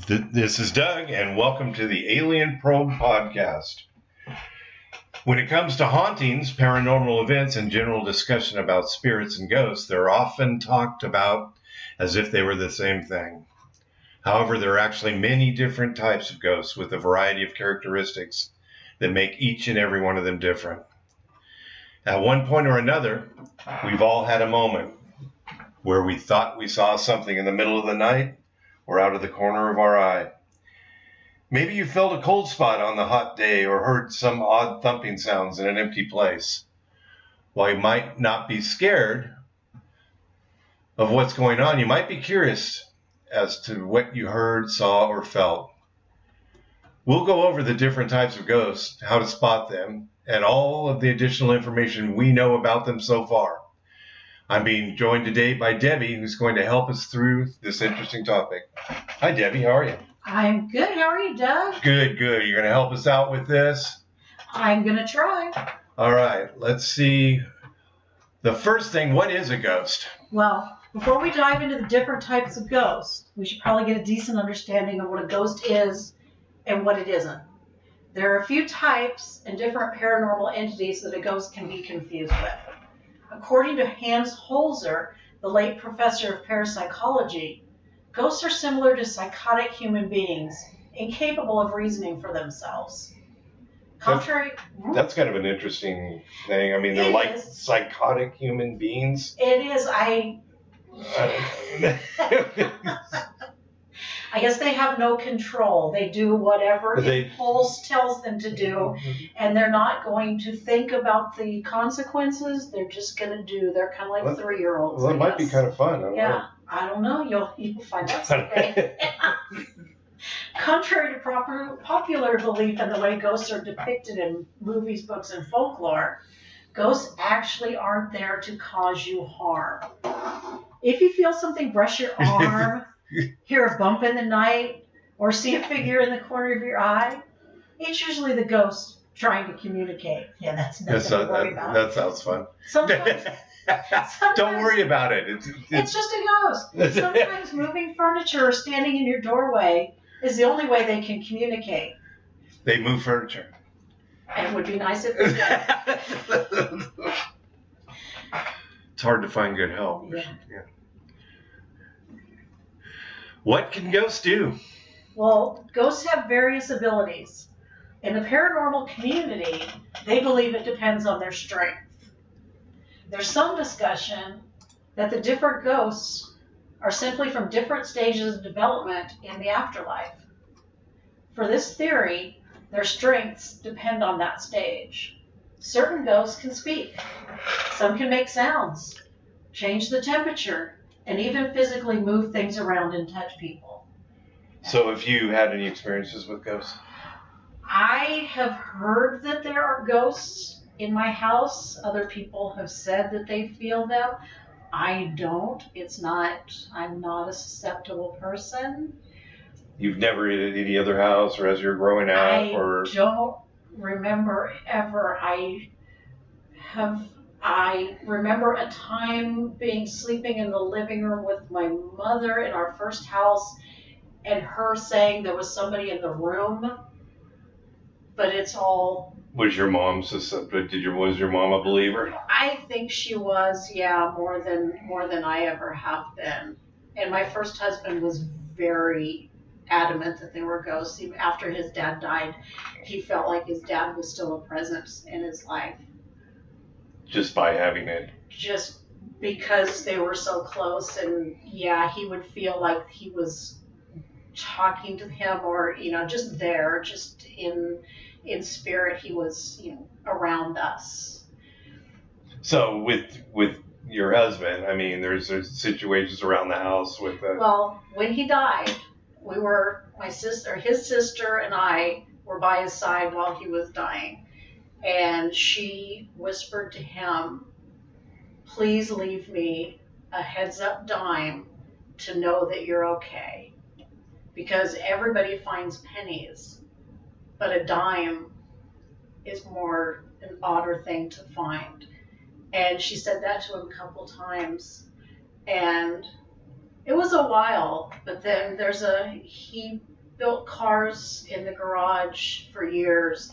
This is Doug, and welcome to the Alien Probe Podcast. When it comes to hauntings, paranormal events, and general discussion about spirits and ghosts, they're often talked about as if they were the same thing. However, there are actually many different types of ghosts with a variety of characteristics that make each and every one of them different. At one point or another, we've all had a moment where we thought we saw something in the middle of the night or out of the corner of our eye. Maybe you felt a cold spot on the hot day or heard some odd thumping sounds in an empty place. While you might not be scared of what's going on, you might be curious as to what you heard, saw, or felt. We'll go over the different types of ghosts, how to spot them, and all of the additional information we know about them so far. I'm being joined today by Debbie, who's going to help us through this interesting topic. Hi, Debbie. How are you? I'm good. How are you, Doug? Good. You're going to help us out with this? I'm going to try. All right. Let's see. The first thing, what is a ghost? Well, before we dive into the different types of ghosts, we should probably get a decent understanding of what a ghost is and what it isn't. There are a few types and different paranormal entities that a ghost can be confused with. According to Hans Holzer, the late professor of parapsychology, ghosts are similar to psychotic human beings, incapable of reasoning for themselves. That's kind of an interesting thing. I mean, they're like psychotic human beings. It is. I guess they have no control. They do whatever the impulse tells them to do, and they're not going to think about the consequences. They're just going to do. They're kind of like 3-year-olds. Well, that might be kind of fun. I don't know. You'll find out someday. Contrary to popular belief in the way ghosts are depicted in movies, books, and folklore, ghosts actually aren't there to cause you harm. If you feel something brush your arm, hear a bump in the night, or see a figure in the corner of your eye, it's usually the ghost trying to communicate. Yeah, that's nothing to worry about. That sounds fun. Sometimes don't worry about it. It's just a ghost. Sometimes moving furniture or standing in your doorway is the only way they can communicate. They move furniture. And it would be nice if they did. It's hard to find good help. Yeah. What can ghosts do? Well, ghosts have various abilities. In the paranormal community, they believe it depends on their strength. There's some discussion that the different ghosts are simply from different stages of development in the afterlife. For this theory, their strengths depend on that stage. Certain ghosts can speak. Some can make sounds, change the temperature, and even physically move things around and touch people. So have you had any experiences with ghosts? I have heard that there are ghosts in my house. Other people have said that they feel them. I don't. I'm not a susceptible person. You've never been at any other house or as you're growing up? I don't remember ever. I remember a time sleeping in the living room with my mother in our first house and her saying there was somebody in the room, but it's all... Was your mom was your mom a believer? I think she was, yeah, more than I ever have been. And my first husband was very adamant that there were ghosts. Even after his dad died, he felt like his dad was still a presence in his life. Just by having it? Just because they were so close, and yeah, he would feel like he was talking to him, or just there, just in spirit, he was around us. So with your husband, I mean, there's situations around the house with Well, when he died, his sister and I were by his side while he was dying. And she whispered to him, "Please leave me a heads-up dime to know that you're okay." Because everybody finds pennies, but a dime is more an odder thing to find. And she said that to him a couple times. And It was a while, but then he built cars in the garage for years,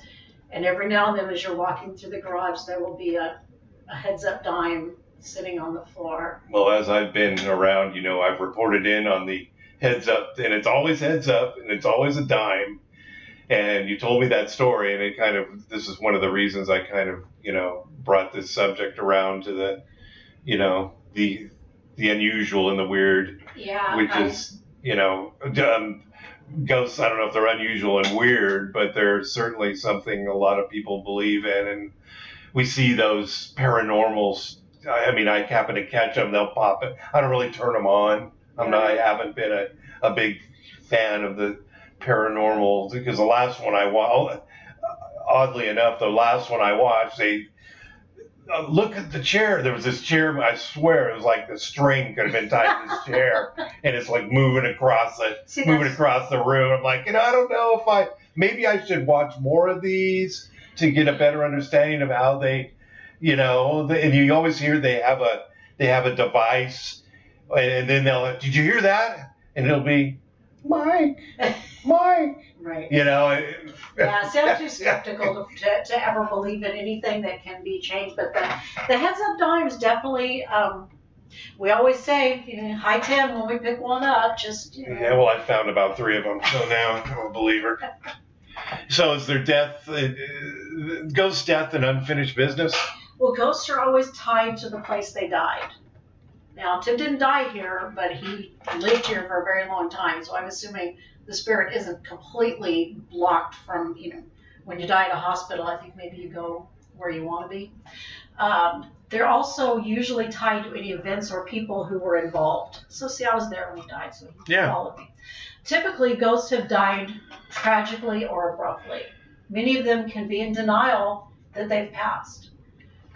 and every now and then as you're walking through the garage, there will be a heads-up dime sitting on the floor. Well, as I've been around, I've reported in on the heads up, and it's always heads up, and it's always a dime. And you told me that story, and this is one of the reasons I kind of, brought this subject around to the unusual and the weird, Yeah. which is, ghosts, I don't know if they're unusual and weird, but they're certainly something a lot of people believe in. And we see those paranormals. I mean, I happen to catch them, they'll pop it. I don't really turn them on. I haven't been a big fan of the paranormal, because the last one I watched, oddly enough, they look at the chair. There was this chair, I swear it was like the string could have been tied to this chair, and it's like moving across the room. I'm like, I don't know if maybe I should watch more of these to get a better understanding of how they, and you always hear they have a device, and then did you hear that? And it'll be, Mike. Right. Yeah, see, I'm too skeptical to ever believe in anything that can be changed. But the heads-up dimes definitely, we always say, high 10 when we pick one up, just, Yeah, well, I found about 3 of them, so now I'm a believer. So is there ghost death and unfinished business? Well, ghosts are always tied to the place they died. Now, Tim didn't die here, but he lived here for a very long time, so I'm assuming the spirit isn't completely blocked from, when you die at a hospital, I think maybe you go where you want to be. They're also usually tied to any events or people who were involved. So, see, I was there when he died, so he followed me. Typically, ghosts have died tragically or abruptly. Many of them can be in denial that they've passed.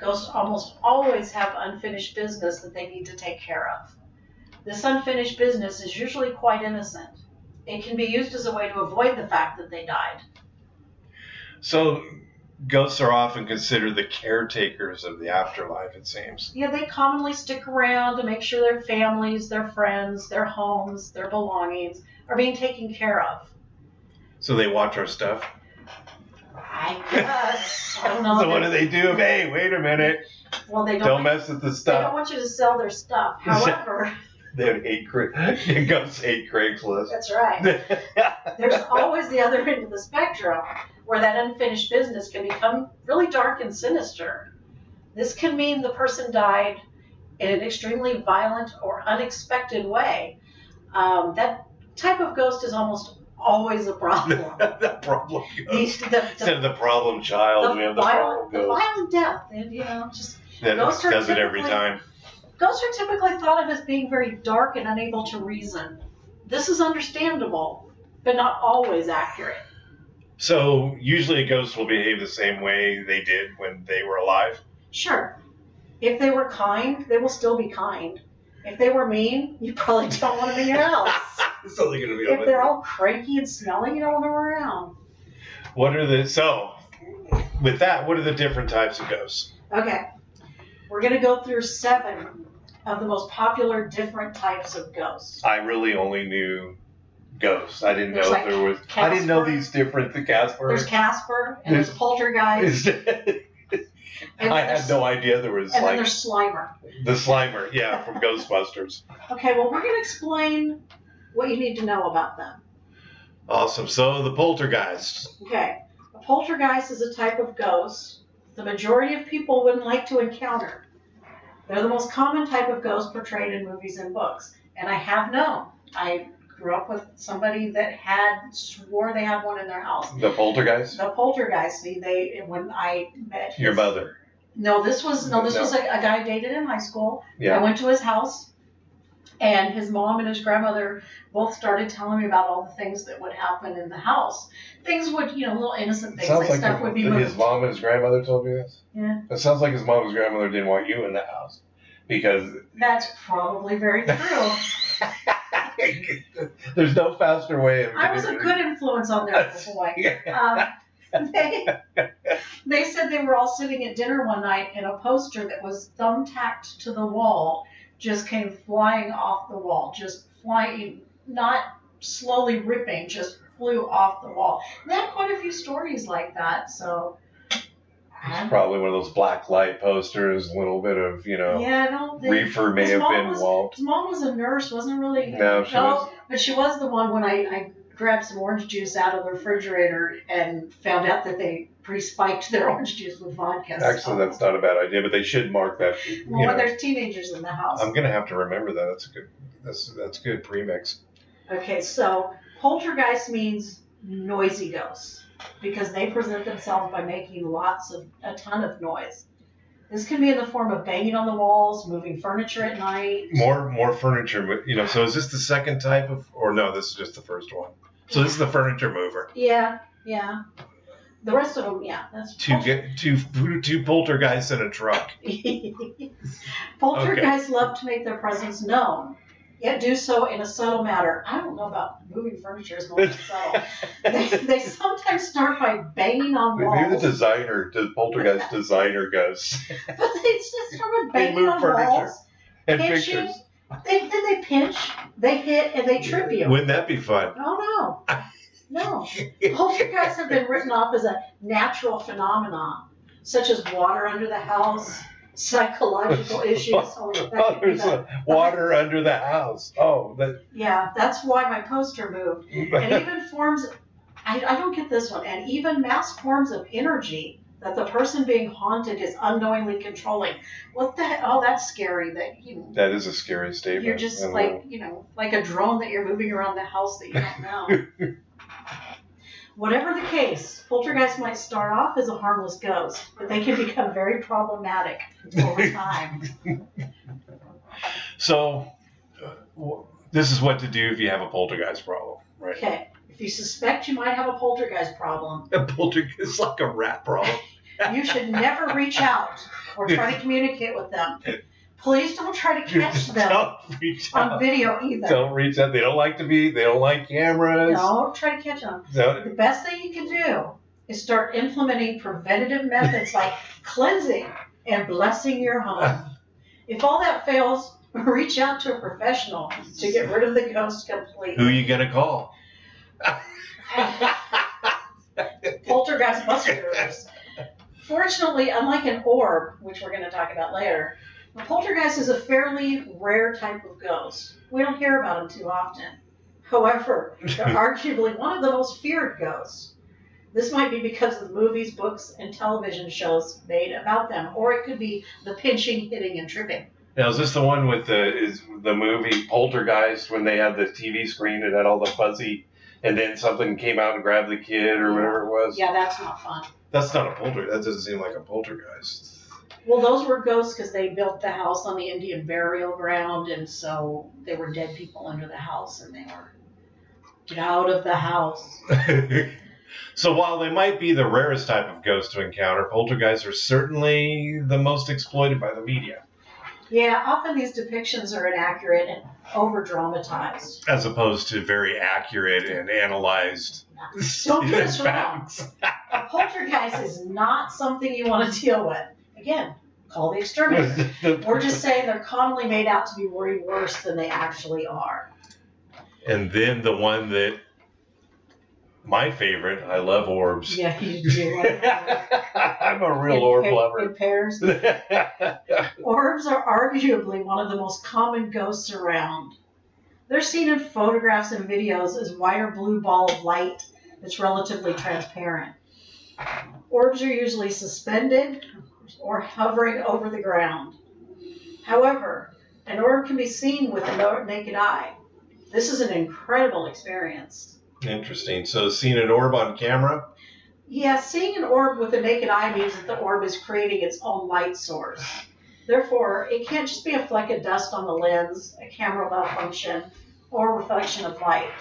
Ghosts almost always have unfinished business that they need to take care of. This unfinished business is usually quite innocent. It can be used as a way to avoid the fact that they died. So ghosts are often considered the caretakers of the afterlife, it seems. Yeah, they commonly stick around to make sure their families, their friends, their homes, their belongings are being taken care of. So they watch our stuff? I guess. I don't know. So what do they do? Hey, wait a minute. Well, they don't mess with the stuff. They don't want you to sell their stuff. However, they would hate ghosts hate Craigslist. That's right. There's always the other end of the spectrum where that unfinished business can become really dark and sinister. This can mean the person died in an extremely violent or unexpected way. That type of ghost is almost always a problem. The problem ghost. Instead of the problem child, we have the problem ghost. The violent death. And, just that does it every time. Ghosts are typically thought of as being very dark and unable to reason. This is understandable, but not always accurate. So usually a ghost will behave the same way they did when they were alive? Sure. If they were kind, they will still be kind. If they were mean, you probably don't want them in your house. So they're gonna be if they're all cranky and smelly, you don't want them around. With that, what are the different types of ghosts? Okay. We're going to go through 7 of the most popular different types of ghosts. I really only knew ghosts. I didn't know there was. Casper. I didn't know these different. The Casper. There's Casper, and there's Poltergeist. I had no idea there was. And then there's Slimer. The Slimer, yeah, from Ghostbusters. Okay, well, we're going to explain what you need to know about them. Awesome. So the Poltergeist. Okay, a Poltergeist is a type of ghost the majority of people wouldn't like to encounter. They're the most common type of ghost portrayed in movies and books, and I have known. I grew up with somebody that swore they had one in their house. The Poltergeist? The Poltergeist. See, when I met your mother. No, this was a guy I dated in high school. Yeah. I went to his house, and his mom and his grandmother both started telling me about all the things that would happen in the house. Things would, little innocent things like stuff would be moved. His mom and his grandmother told me this? Yeah. It sounds like his mom and his grandmother didn't want you in the house. Because... That's probably very true. There's no faster way of... I was a good influence on their boy. They said they were all sitting at dinner one night and a poster that was thumbtacked to the wall just came flying off the wall, just flying, not slowly ripping, just flew off the wall. And they had quite a few stories like that, so. It's probably one of those black light posters, a little bit of, Yeah, I don't think. reefer may have been involved. His mom was a nurse, wasn't really. No, she was. But she was the one when I grabbed some orange juice out of the refrigerator and found out that they pre-spiked their orange juice with vodka. Actually, that's not a bad idea, but they should mark that. Well, there's teenagers in the house. I'm gonna have to remember that. That's a good. That's good premix. Okay, so poltergeist means noisy ghosts because they present themselves by making a ton of noise. This can be in the form of banging on the walls, moving furniture at night. More furniture, So is this the second type of, or no? This is just the first one. So this is the furniture mover. Yeah. The rest of them, that's two poltergeists in a truck. Poltergeists love to make their presence known, yet do so in a subtle manner. I don't know about moving furniture is more subtle. They sometimes start by banging on walls. Maybe the poltergeist designer goes. But they just start by banging on walls. And pictures. Then they pinch, they hit, and they trip you. Wouldn't that be fun? Oh, no. No. Poltergeists have been written off as a natural phenomenon, such as water under the house, psychological issues. There's water under the house. Yeah, that's why my poster moved. And even forms, I don't get this one, and even mass forms of energy that the person being haunted is unknowingly controlling. What the heck? Oh, that's scary. That is a scary statement. You're just like a drone that you're moving around the house that you don't know. Whatever the case, poltergeists might start off as a harmless ghost, but they can become very problematic over time. So, this is what to do if you have a poltergeist problem, right? Okay. If you suspect you might have a poltergeist problem, a poltergeist is like a rat problem. You should never reach out or try to communicate with them. Please don't try to catch them on video either. Don't reach out. They don't like cameras. Don't try to catch them. No. The best thing you can do is start implementing preventative methods like cleansing and blessing your home. If all that fails, reach out to a professional to get rid of the ghost completely. Who are you going to call? Poltergeist busters. Fortunately, unlike an orb, which we're going to talk about later, a poltergeist is a fairly rare type of ghost. We don't hear about them too often. However, they're arguably one of the most feared ghosts. This might be because of the movies, books, and television shows made about them, or it could be the pinching, hitting, and tripping. Now, is this the one with the movie Poltergeist when they had the TV screen and had all the fuzzy, and then something came out and grabbed the kid or whatever it was? Yeah, that's not fun. That's not a poltergeist. That doesn't seem like a poltergeist. Well, those were ghosts because they built the house on the Indian burial ground, and so there were dead people under the house, and they were, get out of the house. So while they might be the rarest type of ghost to encounter, poltergeists are certainly the most exploited by the media. Yeah, often these depictions are inaccurate and over-dramatized. As opposed to very accurate and analyzed. Don't get us wrong. A poltergeist is not something you want to deal with. Again, call the exterminator. We're just saying they're commonly made out to be way worse than they actually are. And then the one that, my favorite, I love orbs. Yeah, you do like that. I'm a real orb lover. In pairs. Orbs are arguably one of the most common ghosts around. They're seen in photographs and videos as white or blue ball of light that's relatively transparent. Orbs are usually suspended or hovering over the ground. However, an orb can be seen with the naked eye. This is an incredible experience. Interesting. So seeing an orb on camera? Yeah, seeing an orb with the naked eye means that the orb is creating its own light source. Therefore, it can't just be a fleck of dust on the lens, a camera malfunction, or reflection of light.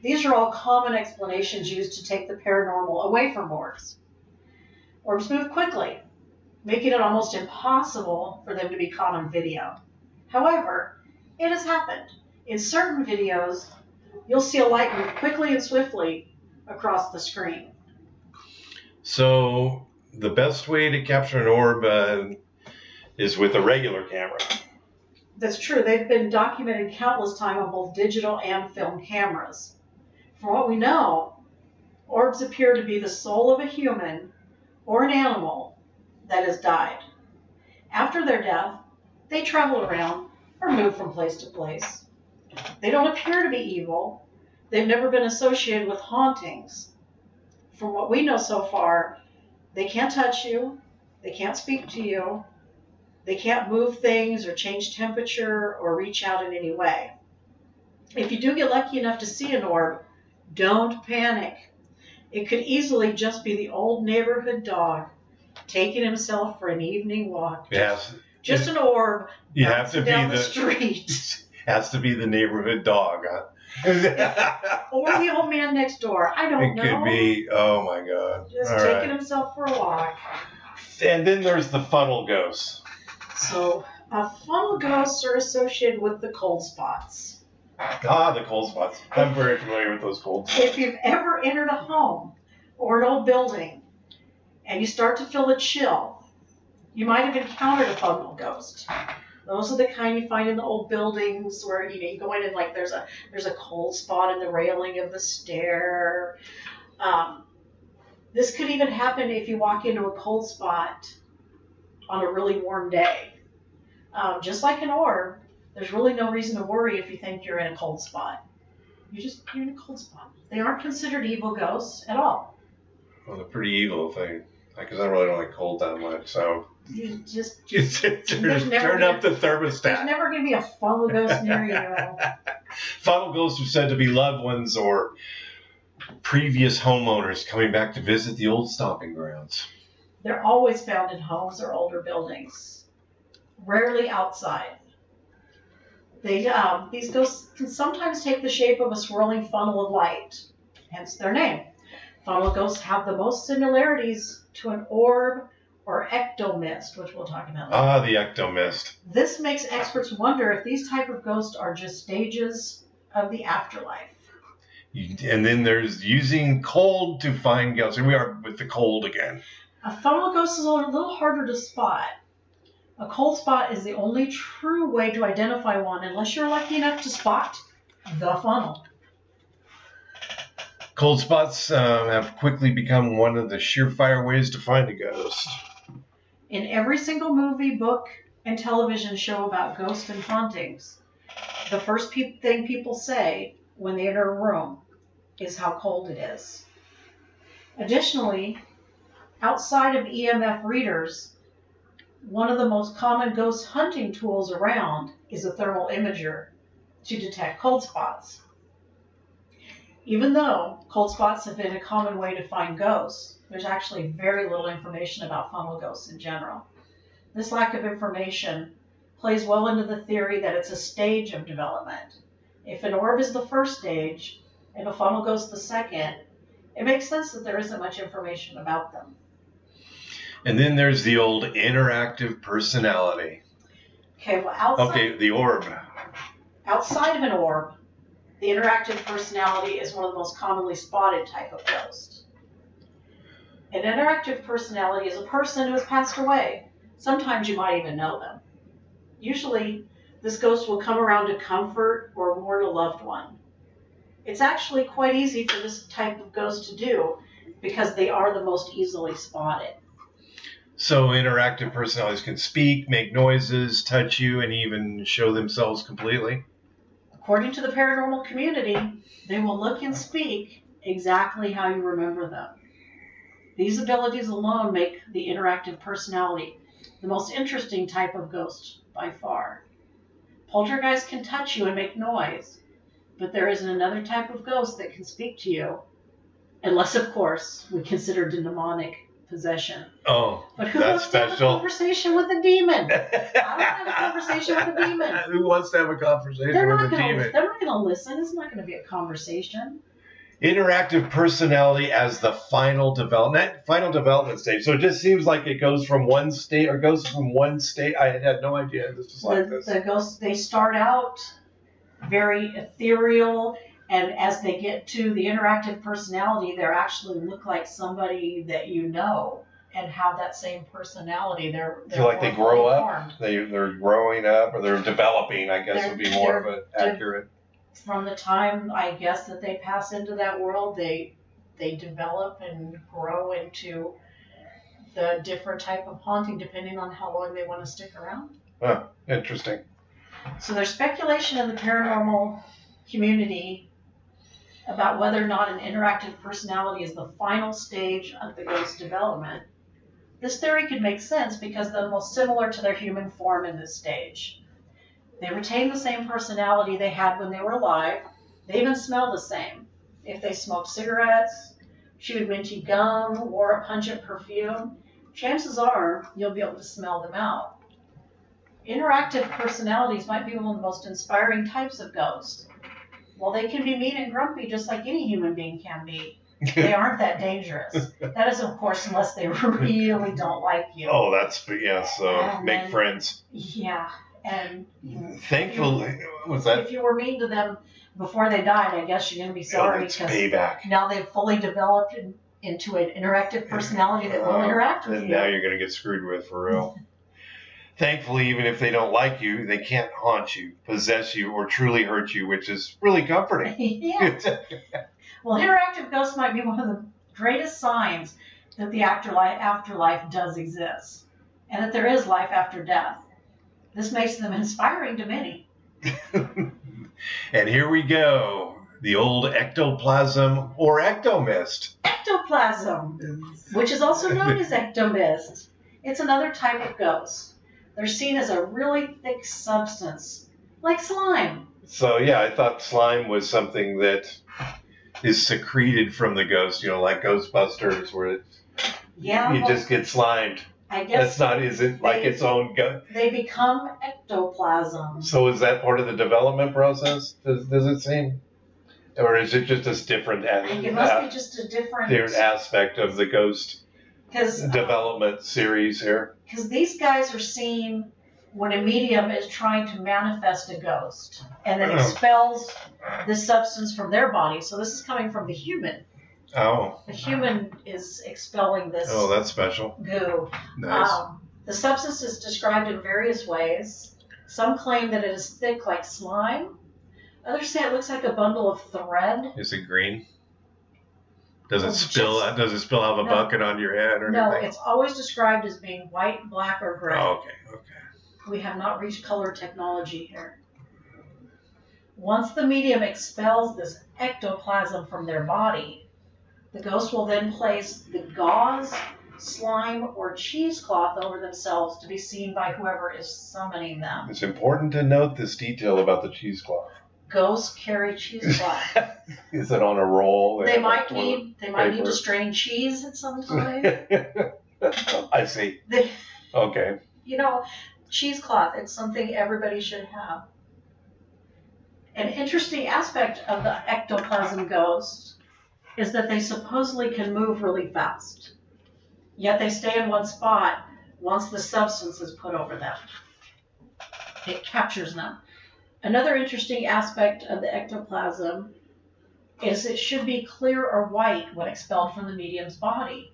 These are all common explanations used to take the paranormal away from orbs. Orbs move quickly, making it almost impossible for them to be caught on video. However, it has happened. In certain videos, you'll see a light move quickly and swiftly across the screen. So the best way to capture an orb is with a regular camera. That's true. They've been documented countless times on both digital and film cameras. From what we know, orbs appear to be the soul of a human or an animal that has died. After their death, they travel around or move from place to place. They don't appear to be evil. They've never been associated with hauntings. From what we know so far, they can't touch you, they can't speak to you, they can't move things or change temperature or reach out in any way. If you do get lucky enough to see an orb, don't panic. It could easily just be the old neighborhood dog taking himself for an evening walk. Yes. Just an orb You have to be down the street. Has to be the neighborhood dog, huh? Or the old man next door. I don't know. It could be, oh my God. Just All taking right. himself for a walk. And then there's the funnel ghosts. So, funnel ghosts are associated with the cold spots. Ah, the cold spots. I'm very familiar with those cold spots. If you've ever entered a home or an old building and you start to feel a chill, you might have encountered a funnel ghost. Those are the kind you find in the old buildings where you go in and like there's a cold spot in the railing of the stair. This could even happen if you walk into a cold spot on a really warm day. Just like an orb, there's really no reason to worry if you think you're in a cold spot. You're in a cold spot. They aren't considered evil ghosts at all. Well, they're pretty evil thing. Because I really don't like cold that much, so. You just turn up the thermostat. There's never going to be a funnel ghost near you. Funnel ghosts are said to be loved ones or previous homeowners coming back to visit the old stomping grounds. They're always found in homes or older buildings, rarely outside. These ghosts can sometimes take the shape of a swirling funnel of light, hence their name. Funnel ghosts have the most similarities to an orb or ectomist, which we'll talk about later. Ah, the ectomist. This makes experts wonder if these type of ghosts are just stages of the afterlife. And then there's using cold to find ghosts. Here we are with the cold again. A funnel ghost is a little harder to spot. A cold spot is the only true way to identify one unless you're lucky enough to spot the funnel. Cold spots have quickly become one of the surefire ways to find a ghost. In every single movie, book, and television show about ghosts and hauntings, the first thing people say when they enter a room is how cold it is. Additionally, outside of EMF readers, one of the most common ghost hunting tools around is a thermal imager to detect cold spots. Even though cold spots have been a common way to find ghosts, there's actually very little information about funnel ghosts in general. This lack of information plays well into the theory that it's a stage of development. If an orb is the first stage and a funnel ghost the second, it makes sense that there isn't much information about them. And then there's the old interactive personality. Okay, well, the orb. Outside of an orb, the interactive personality is one of the most commonly spotted type of ghost. An interactive personality is a person who has passed away. Sometimes you might even know them. Usually, this ghost will come around to comfort or warn a loved one. It's actually quite easy for this type of ghost to do because they are the most easily spotted. So interactive personalities can speak, make noises, touch you, and even show themselves completely? According to the paranormal community, they will look and speak exactly how you remember them. These abilities alone make the interactive personality the most interesting type of ghost by far. Poltergeists can touch you and make noise, but there isn't another type of ghost that can speak to you, unless, of course, we consider demonic possession. Oh, but who that's wants to have a conversation with a demon? I don't have a conversation with a demon. Who wants to have a conversation with a demon? They're not going to listen. It's not going to be a conversation. Interactive personality as the final development stage. So it just seems like it goes from one state I had no idea this was like this. The ghosts, they start out very ethereal, and as they get to the interactive personality, they actually look like somebody that you know. and have that same personality. They're So like they grow fully up, formed. they're growing up, or they're developing, I guess would be more of an accurate. From the time, I guess, that they pass into that world, they develop and grow into the different type of haunting depending on how long they want to stick around. Huh, interesting. So there's speculation in the paranormal community about whether or not an interactive personality is the final stage of the ghost development. This theory could make sense because they're most similar to their human form in this stage. They retain the same personality they had when they were alive. They even smell the same. If they smoked cigarettes, chewed minty gum, wore a pungent perfume, chances are you'll be able to smell them out. Interactive personalities might be one of the most inspiring types of ghosts. While they can be mean and grumpy just like any human being can be, they aren't that dangerous. That is, of course, unless they really don't like you. Oh, that's, yeah, so And make then- friends. Yeah, and Thankfully, what's that? if you were mean to them before they died, I guess you're going to be sorry It's because payback. now they've fully developed into an interactive personality that will interact with And you. now you're going to get screwed with for real. Thankfully, even if they don't like you, they can't haunt you, possess you, or truly hurt you, which is really comforting. Yeah. Well, interactive ghosts might be one of the greatest signs that the afterlife does exist, and that there is life after death. This makes them inspiring to many. And here we go. The old ectoplasm or ectomist. Ectoplasm, which is also known as ectomist. It's another type of ghost. They're seen as a really thick substance, like slime. So, yeah, I thought slime was something that is secreted from the ghost, like Ghostbusters, where you just get slimed. I guess Isn't like its own ghost. they become ectoplasm. So is that part of the development process? Does it seem? Or is it just a different, I think it must be just a different aspect of the ghost development series here? Because these guys are seen when a medium is trying to manifest a ghost and then expels this substance from their body. So this is coming from the human. Oh. The human is expelling this Oh, that's special. goo. Nice. The substance is described in various ways. Some claim that it is thick like slime. Others say it looks like a bundle of thread. Is it green? Does it Oh, spill? Does it spill out of a No. bucket on your head or No, anything? it's always described as being white, black, or gray. Oh, okay. We have not reached color technology here. Once the medium expels this ectoplasm from their body, the ghost will then place the gauze, slime, or cheesecloth over themselves to be seen by whoever is summoning them. It's important to note this detail about the cheesecloth. Ghosts carry cheesecloth. Is it on a roll? They might need paper. to strain cheese at some time. I see. Okay. Cheesecloth, it's something everybody should have. An interesting aspect of the ectoplasm ghost is that they supposedly can move really fast. Yet they stay in one spot once the substance is put over them. It captures them. Another interesting aspect of the ectoplasm is it should be clear or white when expelled from the medium's body.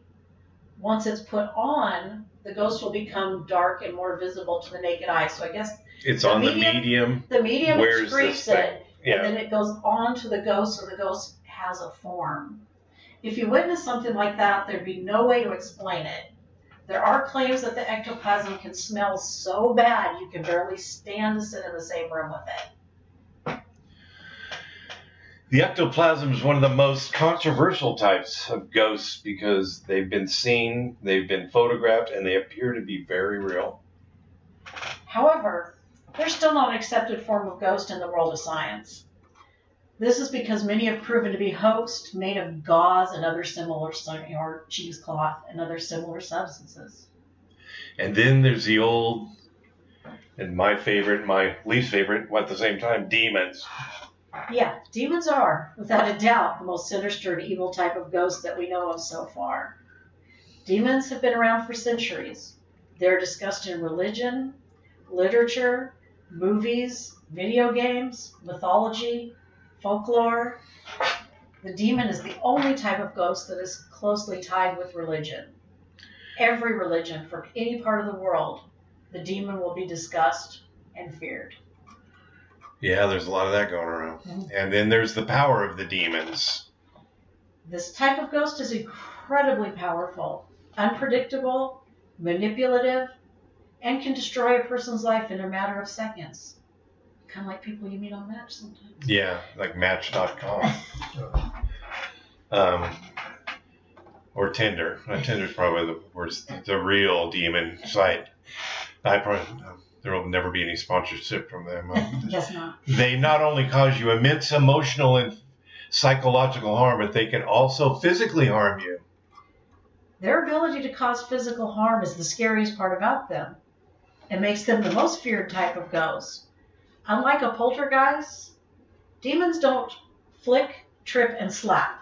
Once it's put on, the ghost will become dark and more visible to the naked eye. So I guess It's on the medium. the medium Where's excretes this thing? it, Yeah. and then it goes on to the ghost, so the ghost has a form. If you witness something like that, there'd be no way to explain it. There are claims that the ectoplasm can smell so bad you can barely stand to sit in the same room with it. The ectoplasm is one of the most controversial types of ghosts because they've been seen, they've been photographed, and they appear to be very real. However, they're still not an accepted form of ghost in the world of science. This is because many have proven to be hoaxed, made of gauze and other similar, or cheesecloth and other similar substances. And then there's the old, and my favorite, my least favorite, at the same time, demons. Yeah, demons are, without a doubt, the most sinister and evil type of ghost that we know of so far. Demons have been around for centuries. They're discussed in religion, literature, movies, video games, mythology, folklore. The demon is the only type of ghost that is closely tied with religion. every religion from any part of the world, the demon will be discussed and feared. Yeah, there's a lot of that going around. Mm-hmm. And then there's the power of the demons. This type of ghost is incredibly powerful, unpredictable, manipulative, and can destroy a person's life in a matter of seconds. Kind of like people you meet on Match sometimes. Yeah, like Match.com. Or Tinder. Tinder's probably the worst, the real demon site. There will never be any sponsorship from them. Guess not. They not only cause you immense emotional and psychological harm, but they can also physically harm you. Their ability to cause physical harm is the scariest part about them. It makes them the most feared type of ghost. Unlike a poltergeist, demons don't flick, trip, and slap.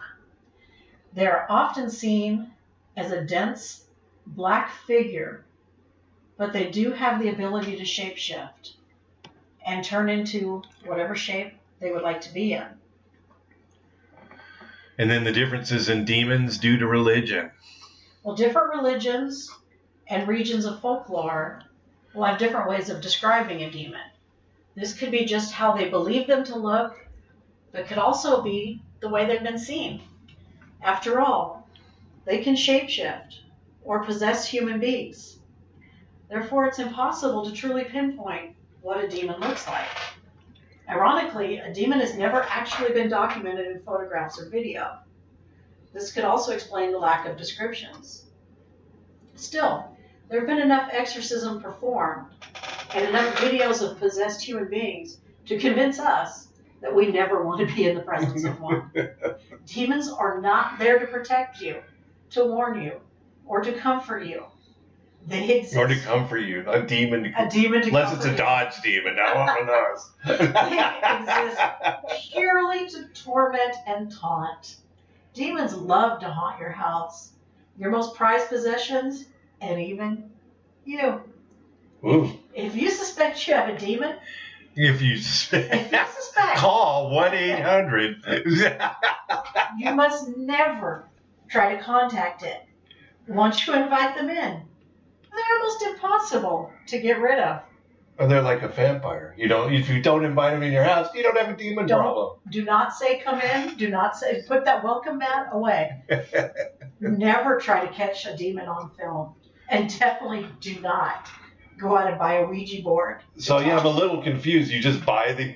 They are often seen as a dense, black figure, but they do have the ability to shapeshift and turn into whatever shape they would like to be in. And then the differences in demons due to religion. Well, different religions and regions of folklore will have different ways of describing a demon. This could be just how they believe them to look, but could also be the way they've been seen. After all, they can shapeshift or possess human beings. Therefore, it's impossible to truly pinpoint what a demon looks like. Ironically, a demon has never actually been documented in photographs or video. This could also explain the lack of descriptions. Still, there have been enough exorcisms performed and enough videos of possessed human beings to convince us that we never want to be in the presence of one. Demons are not there to protect you, to warn you, or to comfort you. They exist. Or to comfort you. A demon to unless it's a Dodge demon. No one knows. They exist purely to torment and taunt. Demons love to haunt your house, your most prized possessions, and even you. Ooh. If you suspect you have a demon, If you suspect, call 1-800. You must never try to contact it. Once you invite them in, they're almost impossible to get rid of. Or they're like a vampire. If you don't invite them in your house, you don't have a demon problem. Do not say come in. Do not say put that welcome mat away. Never try to catch a demon on film, and definitely do not go out and buy a Ouija board. So yeah, I'm a little confused. You just buy the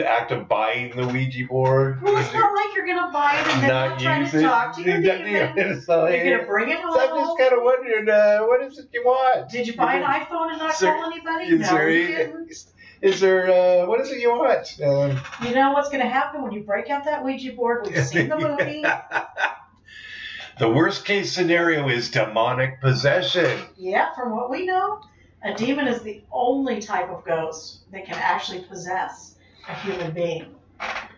act of buying the Ouija board. Well, it's not like you're gonna buy it and then not try to talk to your demon. So, you're gonna bring it home. So I'm just kind of wondering, what is it you want? Did you buy an iPhone and not call anybody? No, you didn't. Is there, what is it you want? You know what's gonna happen when you break out that Ouija board? We've seen the movie. The worst case scenario is demonic possession. Yeah, from what we know, a demon is the only type of ghost that can actually possess a human being.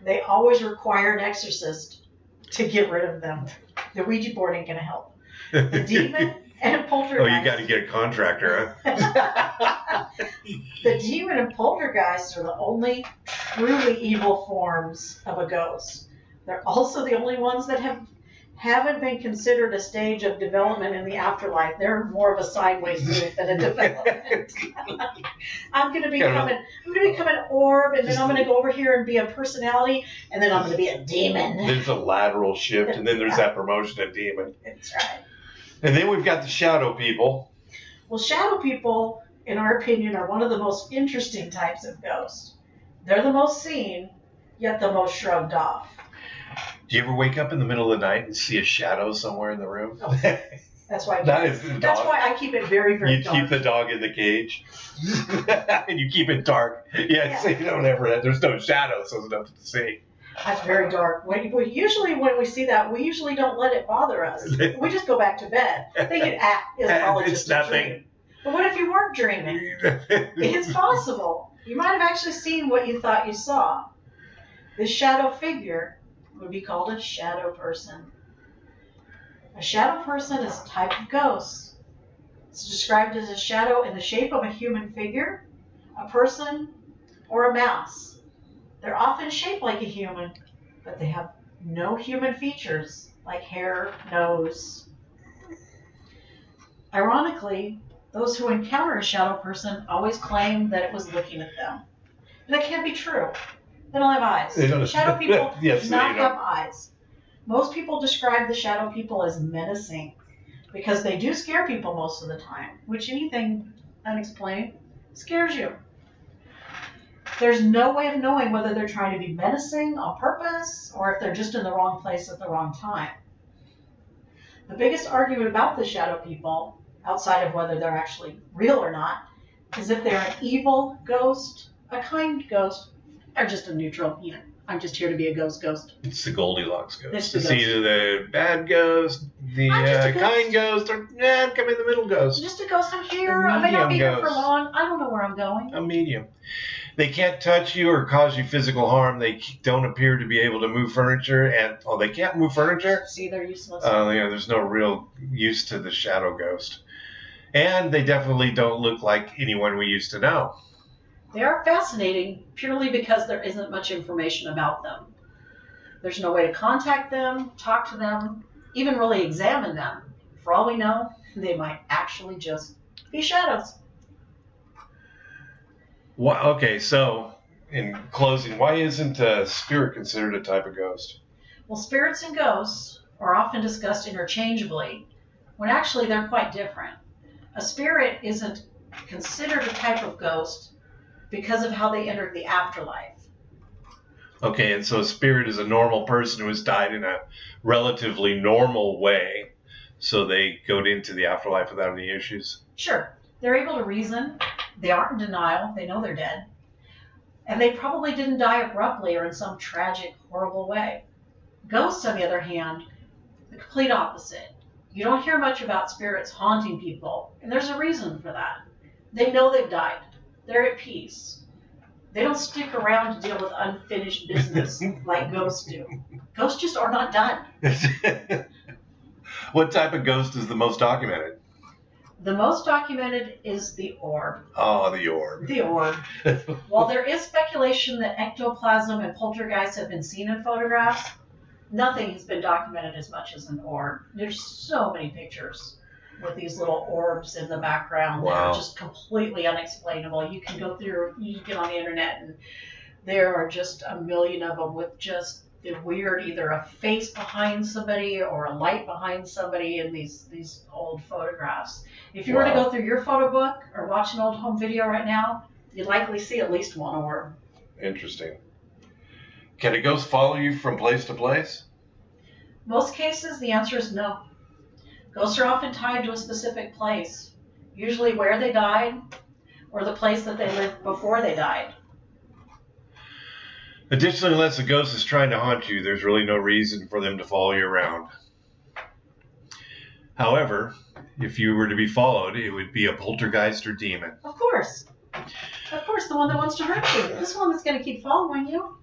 They always require an exorcist to get rid of them. The Ouija board ain't going to help. The demon and poltergeist. Oh, you got to get a contractor, huh? The demon and poltergeist are the only truly evil forms of a ghost. They're also the only ones that haven't been considered a stage of development in the afterlife. They're more of a sideways move than a development. I'm going to become an orb, and then I'm going to go over here and be a personality, and then I'm going to be a demon. There's a lateral shift, and then there's that promotion of demon. That's right. And then we've got the shadow people. Well, shadow people, in our opinion, are one of the most interesting types of ghosts. They're the most seen, yet the most shrugged off. Do you ever wake up in the middle of the night and see a shadow somewhere in the room? Oh, that's why. That's why I keep it very, very dark. You keep the dog in the cage, and you keep it dark. Yeah. So you don't ever. There's no shadow, so there's nothing to see. That's very dark. Usually when we see that, we usually don't let it bother us. We just go back to bed. Thinking, it's probably just a dream. But what if you weren't dreaming? It's possible. You might have actually seen what you thought you saw. This shadow figure would be called a shadow person. A shadow person is a type of ghost. It's described as a shadow in the shape of a human figure, a person, or a mouse. They're often shaped like a human, but they have no human features like hair, nose. Ironically, those who encounter a shadow person always claim that it was looking at them. But that can't be true. They don't have eyes. Shadow people Yes, do not have eyes. Most people describe the shadow people as menacing because they do scare people most of the time, which anything unexplained scares you. There's no way of knowing whether they're trying to be menacing on purpose or if they're just in the wrong place at the wrong time. The biggest argument about the shadow people, outside of whether they're actually real or not, is if they're an evil ghost, a kind ghost, or just a neutral, I'm just here to be a ghost. It's the Goldilocks ghost. It's the It's ghost. either the bad ghost, the kind ghost, or come in the middle ghost. Just a ghost. I'm here. I may not be here for ghost. long. I don't know where I'm going. A medium. They can't touch you or cause you physical harm. They don't appear to be able to move furniture, and they can't move furniture. See, they're useless. There's no real use to the shadow ghost, and they definitely don't look like anyone we used to know. They are fascinating purely because there isn't much information about them. There's no way to contact them, talk to them, even really examine them. For all we know, they might actually just be shadows. Okay, so in closing, why isn't a spirit considered a type of ghost? Well, spirits and ghosts are often discussed interchangeably, when actually they're quite different. A spirit isn't considered a type of ghost because of how they entered the afterlife. Okay, and so a spirit is a normal person who has died in a relatively normal way, so they go into the afterlife without any issues? Sure, they're able to reason. They aren't in denial. They know they're dead. And they probably didn't die abruptly or in some tragic, horrible way. Ghosts, on the other hand, the complete opposite. You don't hear much about spirits haunting people, and there's a reason for that. They know they've died. They're at peace. They don't stick around to deal with unfinished business like ghosts do. Ghosts just are not done. What type of ghost is the most documented? The most documented is the orb. Oh, the orb. The orb. While there is speculation that ectoplasm and poltergeists have been seen in photographs, nothing has been documented as much as an orb. There's so many pictures with these little orbs in the background that are just completely unexplainable. You can get on the internet and there are just a million of them with just the weird, either a face behind somebody or a light behind somebody in these old photographs. If you were to go through your photo book or watch an old home video right now, you'd likely see at least one orb. Interesting. Can a ghost follow you from place to place? Most cases, the answer is no. Ghosts are often tied to a specific place, usually where they died or the place that they lived before they died. Additionally, unless a ghost is trying to haunt you, there's really no reason for them to follow you around. However, if you were to be followed, it would be a poltergeist or demon. Of course. Of course, the one that wants to hurt you. This one that's going to keep following you.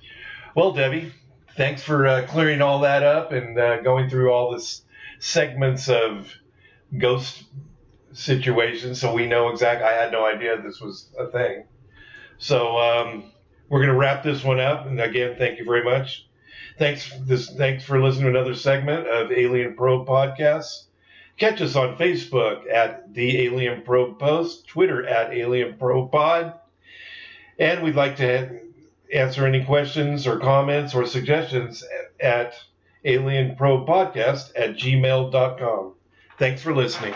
Well, Debbie, thanks for clearing all that up and going through all this segments of ghost situations so we know exactly. I had no idea this was a thing. So we're going to wrap this one up. And again, thank you very much. Thanks for listening to another segment of Alien Probe Podcasts. Catch us on Facebook at The Alien Probe Post, Twitter at Alien Probe Pod. And we'd like to answer any questions or comments or suggestions at alienprobepodcast@gmail.com. Thanks for listening.